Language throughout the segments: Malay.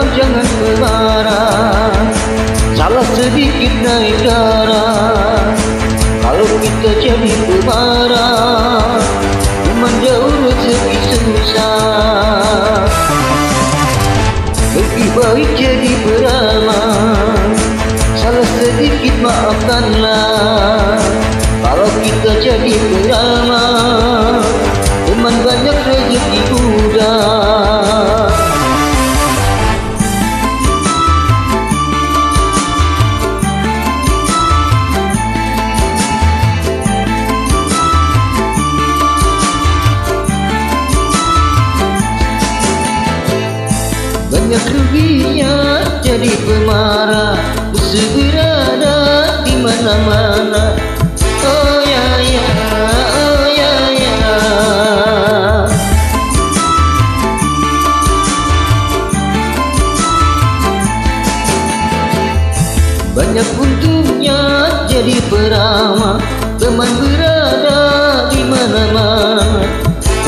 orang jangan marah, salah sedikit naik darah. Kalau kita jadi pemarah, teman jauh rezeki susah. Lebih baik jadi beramal, salah sedikit maafkanlah. Kalau kita jadi beramal, teman banyak rezeki mudah. Banyak ruginya jadi pemarah, musuh berada di mana-mana. Oh ya ya, oh ya ya. Banyak untungnya jadi peramah, teman berada di mana-mana.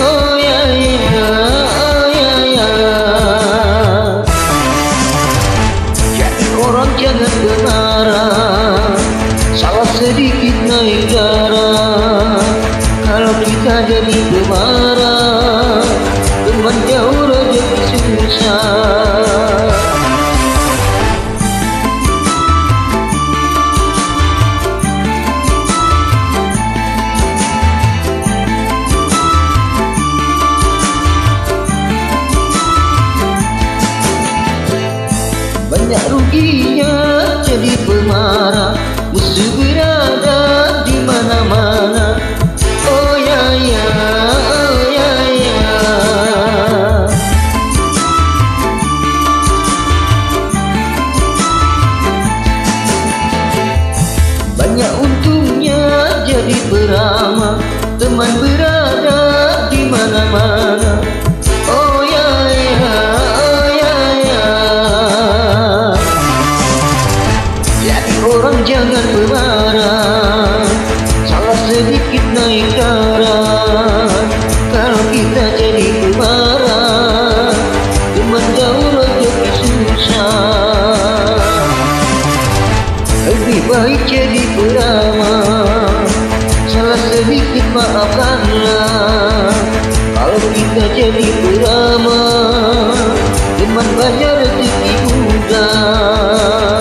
Oh ya ya, oh ya ya. Jadi orang jangan bermarah, salah sedikit naik darah. Kalau kita jadi pemarah, teman jauh rezeki susah. Banyak ruginya jadi pemarah, musuh berada di mana-mana. Oh ya ya, oh ya ya. Banyak untungnya jadi peramah, teman berada di mana-mana. Oh ya ya, oh ya ya. Jadi orang jangan bermarah, salah sedikit naik darah. Kalau kita jadi pemarah, teman jauh rezeki susah. Lebih baik jadi beramal, salah sedikit maafkanlah. Kalau kita jadi beramal, teman banyak rezeki mudah.